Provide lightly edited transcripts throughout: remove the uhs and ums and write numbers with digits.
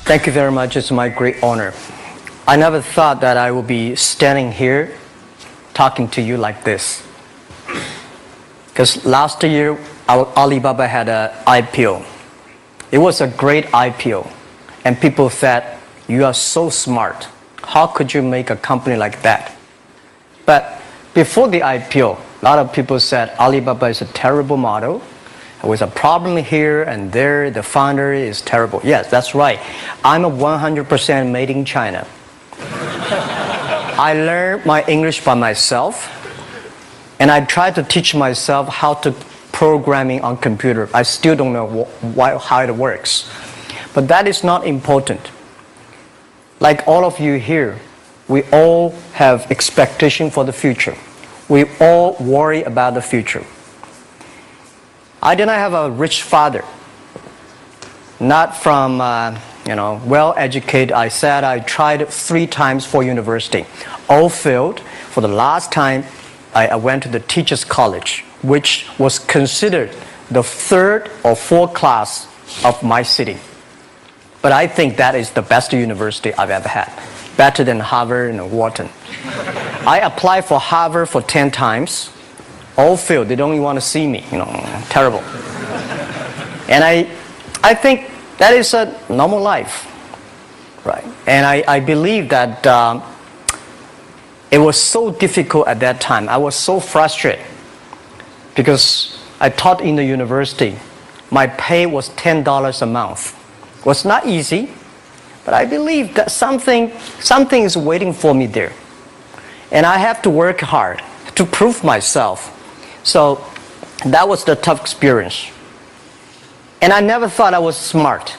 Thank you very much. It's my great honor. I never thought that I would be standing here talking to you like this. Because last year, our Alibaba had an IPO. It was a great IPO. And people said, you are so smart. How could you make a company like that? But before the IPO, a lot of people said Alibaba is a terrible model. With a problem here and there, the founder is terrible. Yes, that's right. I'm a 100% made in China. I learned my English by myself, and I tried to teach myself how to programming on computer. I still don't know how it works. But that is not important. Like all of you here, we all have expectation for the future. We all worry about the future. I did not have a rich father, not from, well-educated. I said I tried 3 times for university. All failed. For the last time, I went to the teacher's college, which was considered the 3rd or 4th class of my city. But I think that is the best university I've ever had, better than Harvard and Wharton. I applied for Harvard for 10 times. All failed. They don't even want to see me. Terrible. And I think that is a normal life, right? And I believe that it was so difficult at that time. I was so frustrated because I taught in the university. My pay was $10 a month. It was not easy, but I believe that something is waiting for me there. And I have to work hard to prove myself. So that was the tough experience. And I never thought I was smart.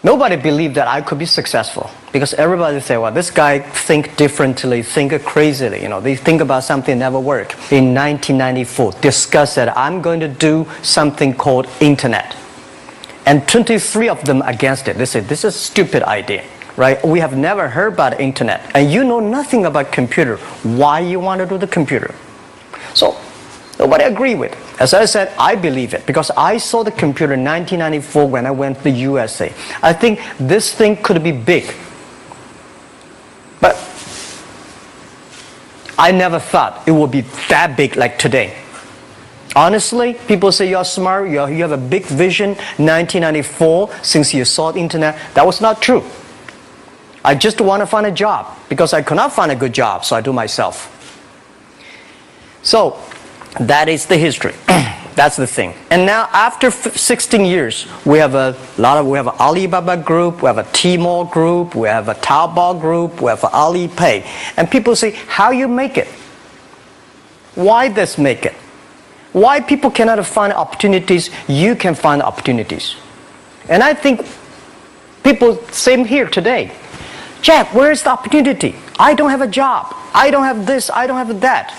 Nobody believed that I could be successful because everybody say, well, this guy think differently, think crazily. They think about something never work. In 1994, discussed that I'm going to do something called internet. And 23 of them against it. They said, this is a stupid idea. Right? We have never heard about internet, and you know nothing about computer. Why you want to do the computer? So nobody agreed with it. As I said, I believe it because I saw the computer in 1994 when I went to the USA. I think this thing could be big, but I never thought it would be that big like today. Honestly, people say you're smart, you have a big vision. 1994, since you saw the internet, that was not true. I just want to find a job because I could not find a good job, so I do myself. So that is the history. That's the thing. And now after 16 years, we have an Alibaba group, we have a Tmall group, we have a Taobao group, we have an Alipay. And people say, how you make it? Why this make it? Why people cannot find opportunities? You can find opportunities. And I think people, same here today. Jack, where is the opportunity? I don't have a job. I don't have this. I don't have that.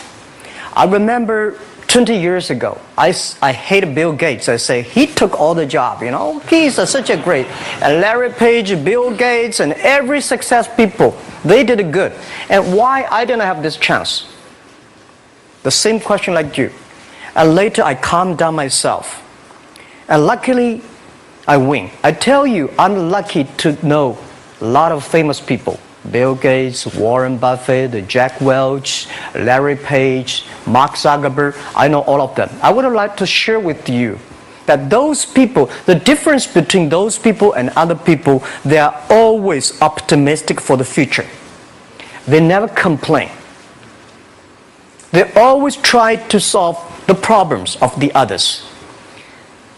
I remember 20 years ago, I hated Bill Gates. I say, he took all the job, He's such a great. And Larry Page, Bill Gates, and every success people, they did it good. And why I didn't have this chance? The same question like you. And later I calmed down myself. And luckily, I win. I tell you, I'm lucky to know a lot of famous people. Bill Gates, Warren Buffett, Jack Welch, Larry Page, Mark Zuckerberg. I know all of them. I would like to share with you that those people, the difference between those people and other people, they are always optimistic for the future. They never complain. They always try to solve the problems of the others.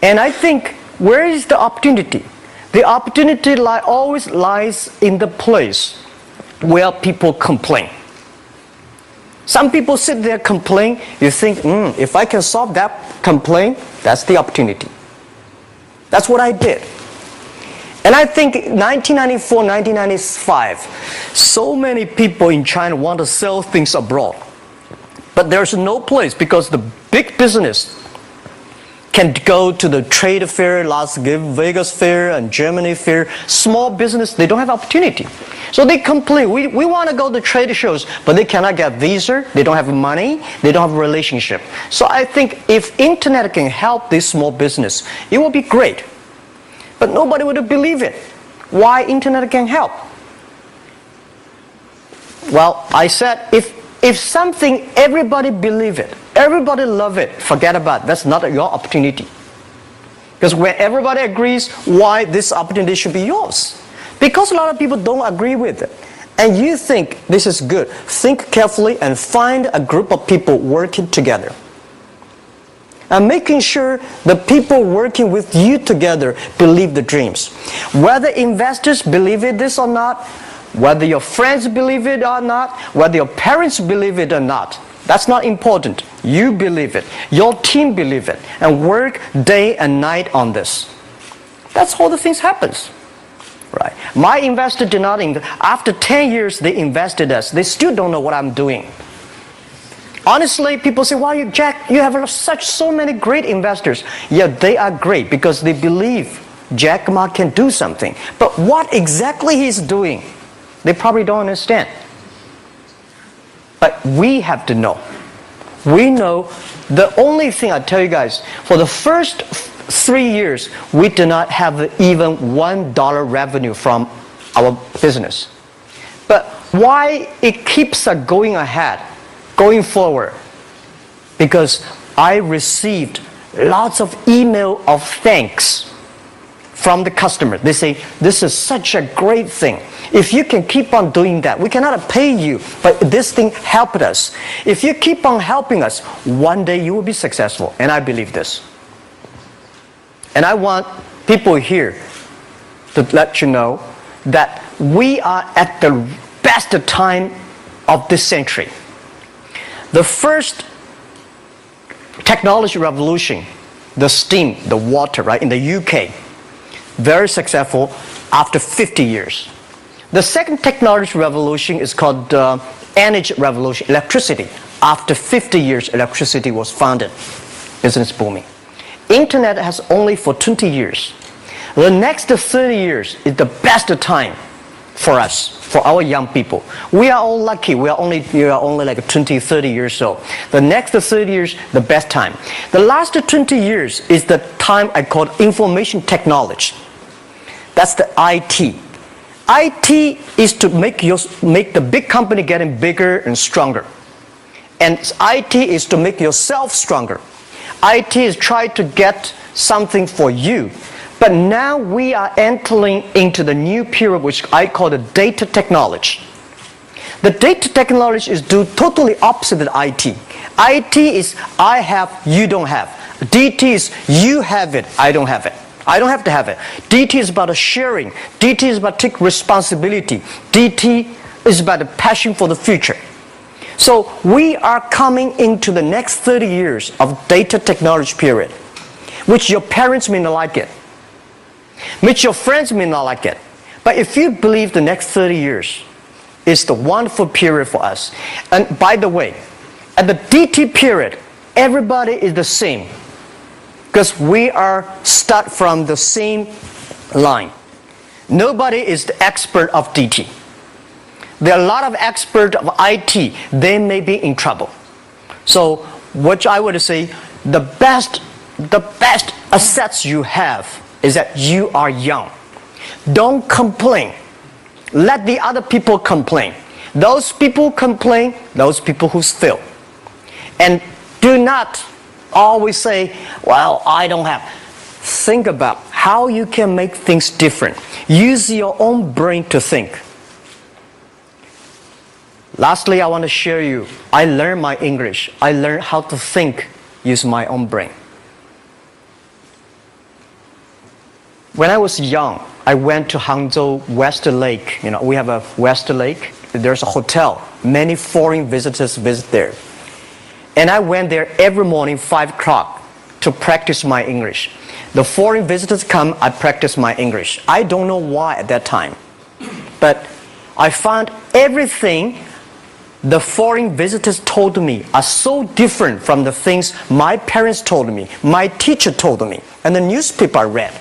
And I think, where is the opportunity? The opportunity always lies in the place where people complain. Some people sit there complain. You think, if I can solve that complaint, that's the opportunity. That's what I did. And I think 1994, 1995, so many people in China want to sell things abroad. But there's no place because the big business can go to the trade fair, Las Vegas fair, and Germany fair. Small business, they don't have opportunity. So they complain, we want to go to trade shows, but they cannot get visa, they don't have money, they don't have a relationship. So I think if internet can help this small business, it will be great. but nobody would believe it. Why internet can help? Well, I said, if something, everybody believe it, everybody love it, forget about it. That's not your opportunity. Because when everybody agrees, why this opportunity should be yours? Because a lot of people don't agree with it. And you think this is good. Think carefully and find a group of people working together. And making sure the people working with you together believe the dreams. Whether investors believe it this or not, whether your friends believe it or not, whether your parents believe it or not, that's not important. You believe it. Your team believe it. And work day and night on this. That's how the things happens. Right. My investor did not invest. After 10 years, they invested us. They still don't know what I'm doing. Honestly, people say, "Why, Jack, you have so many great investors." Yeah, they are great because they believe Jack Ma can do something. But what exactly he's doing, they probably don't understand. But we have to know. We know the only thing I tell you guys, for the first 3 years, we do not have even $1 revenue from our business. But why it keeps us going ahead, going forward? Because I received lots of email of thanks from the customer. They say, "This is such a great thing. If you can keep on doing that, we cannot pay you, but this thing helped us. If you keep on helping us, one day you will be successful." And I believe this. And I want people here to let you know that we are at the best time of this century. The first technology revolution, the steam, the water, right, in the UK, very successful after 50 years. The second technology revolution is called energy revolution, electricity. After 50 years, electricity was founded, business booming. Internet has only for 20 years. The next 30 years is the best time for us, for our young people. We are all lucky. We are only like 20, 30 years old. The next 30 years, the best time. The last 20 years is the time I call information technology. That's the IT. IT is to make the big company getting bigger and stronger. And IT is to make yourself stronger. IT is trying to get something for you. But now we are entering into the new period which I call the data technology. The data technology is totally opposite of IT. IT is I have, you don't have. DT is you have it, I don't have it. I don't have to have it. DT is about sharing. DT is about taking responsibility. DT is about the passion for the future. So we are coming into the next 30 years of data technology period, which your parents may not like it, which your friends may not like it. But if you believe the next 30 years is the wonderful period for us. And by the way, at the DT period, everybody is the same. Because we are start from the same line. Nobody is the expert of DT. There are a lot of experts of IT. They may be in trouble. So what I would say, the best assets you have is that you are young. Don't complain. Let the other people complain. Those people complain, those people who fail. And do not always say, "Well, I don't have." Think about how you can make things different. Use your own brain to think. Lastly, I want to share you, I learned my English. I learned how to think, use my own brain. When I was young, I went to Hangzhou West Lake. You know, we have a West Lake. There's a hotel. Many foreign visitors visit there. And I went there every morning, 5 o'clock, to practice my English. The foreign visitors come, I practice my English. I don't know why at that time. But I found everything the foreign visitors told me are so different from the things my parents told me, my teacher told me, and the newspaper I read.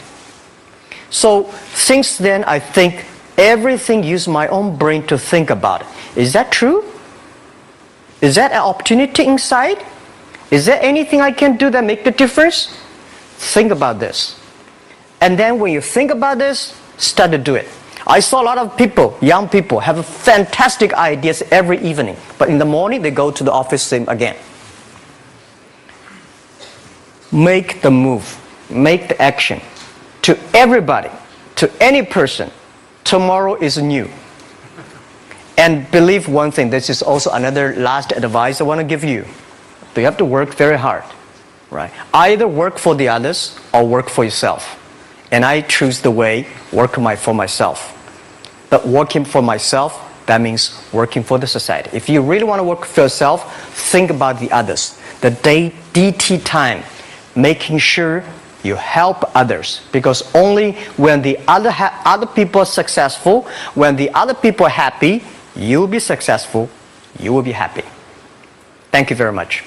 So since then, I think everything use my own brain to think about it. Is that true? Is that an opportunity inside? Is there anything I can do that make the difference? Think about this. And then when you think about this, start to do it. I saw a lot of people, young people, have fantastic ideas every evening. But in the morning, they go to the office same again. Make the move. Make the action. To everybody, to any person, tomorrow is new. And believe one thing, this is also another last advice I want to give you. You have to work very hard, right? Either work for the others or work for yourself. And I choose the way, work for myself. But working for myself, that means working for the society. If you really want to work for yourself, think about the others. The DT time, making sure you help others. Because only when the other people are successful, when the other people are happy, you will be successful, you will be happy. Thank you very much.